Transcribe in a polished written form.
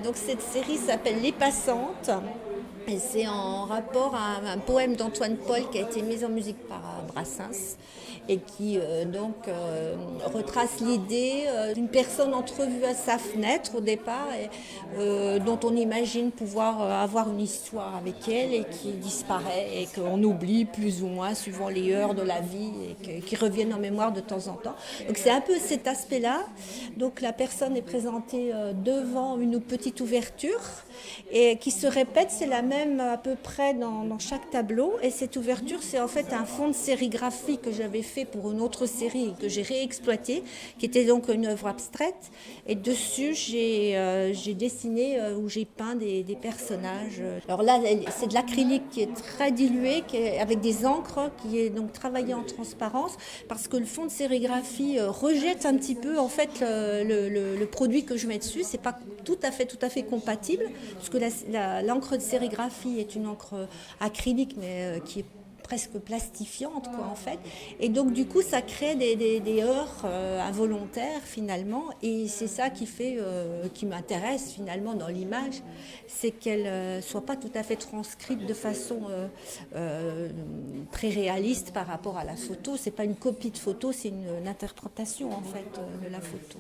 Donc cette série s'appelle Les Passantes et c'est en rapport à un poème d'Antoine Paul qui a été mis en musique par Brassens et qui retrace l'idée d'une personne entrevue à sa fenêtre au départ et dont on imagine pouvoir avoir une histoire avec elle et qui disparaît et qu'on oublie plus ou moins suivant les heures de la vie et qui reviennent en mémoire de temps en temps. Donc c'est un peu cet aspect-là. Donc la personne est présentée devant une petite ouverture et qui se répète, c'est la même à peu près dans chaque tableau. Et cette ouverture, c'est en fait un fond de sérigraphie que j'avais fait pour une autre série que j'ai réexploité, qui était donc une œuvre abstraite. Et dessus, j'ai dessiné ou j'ai peint des personnages. Alors là, c'est de l'acrylique qui est très dilué, avec des encres, qui est donc travaillé en transparence, parce que le fond de sérigraphie rejette un petit peu en fait le produit que je mets dessus. C'est pas tout à fait compatible, parce que l'encre de sérigraphie est une encre acrylique, mais qui est presque plastifiante quoi en fait, et donc du coup ça crée des heurts involontaires finalement, et c'est ça qui m'intéresse finalement dans l'image, c'est qu'elle soit pas tout à fait transcrite de façon très réaliste par rapport à la photo. C'est pas une copie de photo, c'est une interprétation en fait de la photo.